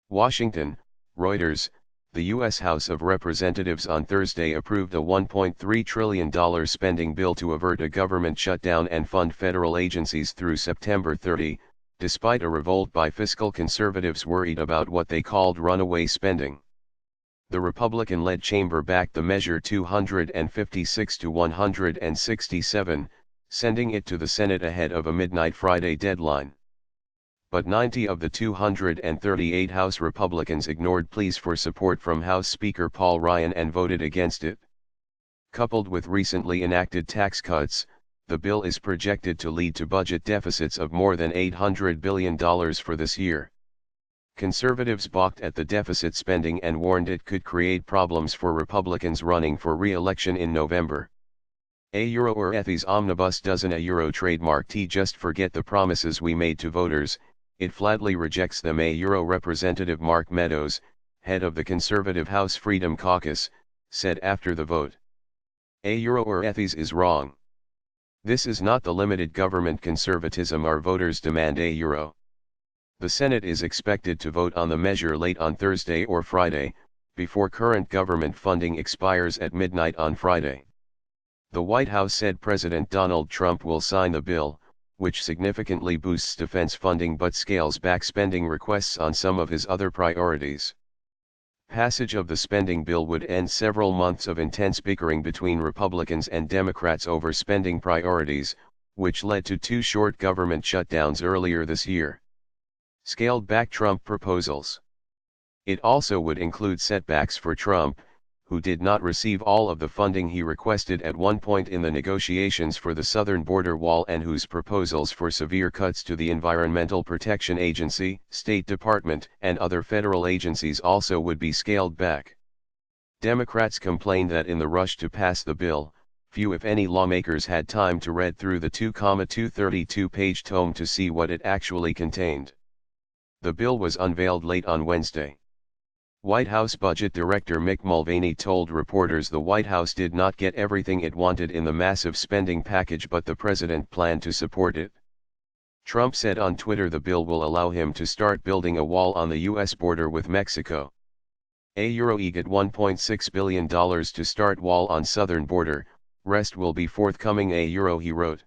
Washington, Reuters. The U.S. House of Representatives on Thursday approved a $1.3 trillion spending bill to avert a government shutdown and fund federal agencies through September 30, despite a revolt by fiscal conservatives worried about what they called runaway spending. The Republican-led chamber backed the measure 256 to 167, sending it to the Senate ahead of a midnight Friday deadline. But 90 of the 238 House Republicans ignored pleas for support from House Speaker Paul Ryan and voted against it. Coupled with recently enacted tax cuts, the bill is projected to lead to budget deficits of more than $800 billion for this year. Conservatives balked at the deficit spending and warned it could create problems for Republicans running for re-election in November. Avert omnibus doesn't trademark just forget the promises we made to voters, it flatly rejects them. Representative Mark Meadows, head of the conservative House Freedom Caucus, said after the vote. Avert is wrong. This is not the limited government conservatism our voters demand. The Senate is expected to vote on the measure late on Thursday or Friday, before current government funding expires at midnight on Friday. The White House said President Donald Trump will sign the bill, which significantly boosts defense funding but scales back spending requests on some of his other priorities. Passage of the spending bill would end several months of intense bickering between Republicans and Democrats over spending priorities, which led to two short government shutdowns earlier this year. Scaled back Trump proposals. It also would include setbacks for Trump, who did not receive all of the funding he requested at one point in the negotiations for the southern border wall and whose proposals for severe cuts to the Environmental Protection Agency, State Department, and other federal agencies also would be scaled back. Democrats complained that in the rush to pass the bill, few if any lawmakers had time to read through the 232-page tome to see what it actually contained. The bill was unveiled late on Wednesday. White House Budget Director Mick Mulvaney told reporters the White House did not get everything it wanted in the massive spending package, but the president planned to support it. Trump said on Twitter the bill will allow him to start building a wall on the U.S. border with Mexico. He get $1.6 billion to start wall on southern border, rest will be forthcoming. He wrote.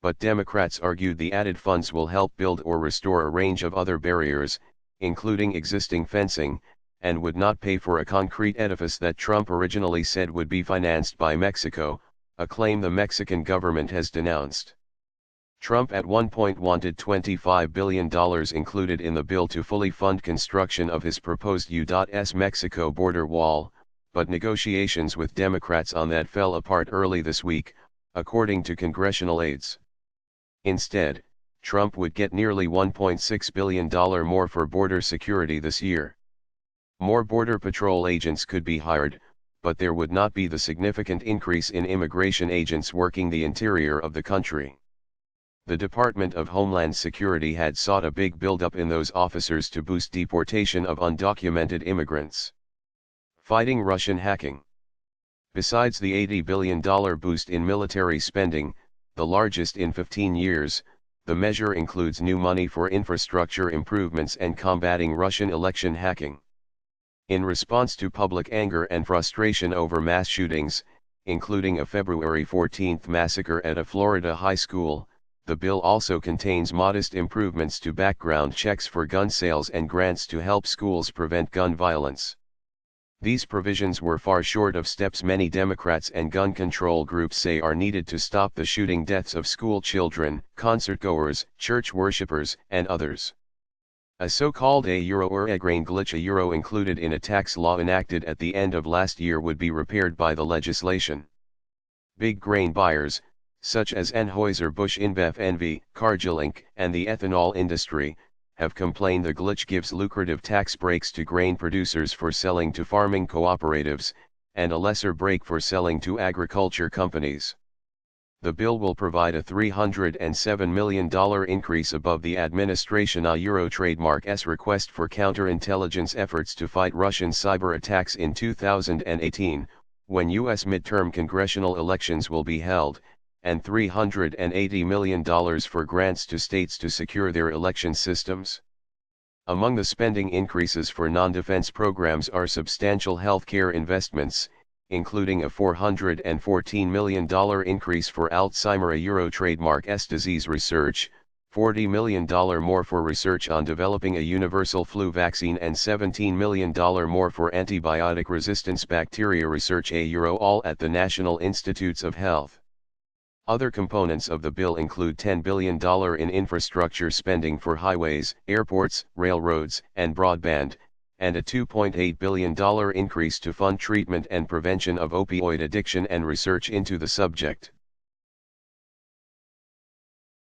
But Democrats argued the added funds will help build or restore a range of other barriers, including existing fencing, and would not pay for a concrete edifice that Trump originally said would be financed by Mexico, a claim the Mexican government has denounced. Trump at one point wanted $25 billion included in the bill to fully fund construction of his proposed U.S. Mexico border wall, but negotiations with Democrats on that fell apart early this week, according to congressional aides. Instead, Trump would get nearly $1.6 billion more for border security this year. More Border Patrol agents could be hired, but there would not be the significant increase in immigration agents working the interior of the country. The Department of Homeland Security had sought a big buildup in those officers to boost deportation of undocumented immigrants. Fighting Russian hacking. Besides the $80 billion boost in military spending, the largest in 15 years, the measure includes new money for infrastructure improvements and combating Russian election hacking. In response to public anger and frustration over mass shootings, including a February 14 massacre at a Florida high school, the bill also contains modest improvements to background checks for gun sales and grants to help schools prevent gun violence. These provisions were far short of steps many Democrats and gun control groups say are needed to stop the shooting deaths of school children, concertgoers, church worshippers, and others. A so-called grain glitch included in a tax law enacted at the end of last year would be repaired by the legislation. Big grain buyers, such as Anheuser-Busch InBev NV, Cargill Inc., and the ethanol industry, have complained the glitch gives lucrative tax breaks to grain producers for selling to farming cooperatives, and a lesser break for selling to agriculture companies. The bill will provide a $307 million increase above the administration trademark's request for counterintelligence efforts to fight Russian cyber attacks in 2018, when U.S. midterm congressional elections will be held, and $380 million for grants to states to secure their election systems. Among the spending increases for non-defense programs are substantial healthcare investments, including a $414 million increase for Alzheimer Euro trademark S disease research, $40 million more for research on developing a universal flu vaccine and $17 million more for antibiotic resistance bacteria research all at the National Institutes of Health. Other components of the bill include $10 billion in infrastructure spending for highways, airports, railroads, and broadband, and a $2.8 billion increase to fund treatment and prevention of opioid addiction and research into the subject.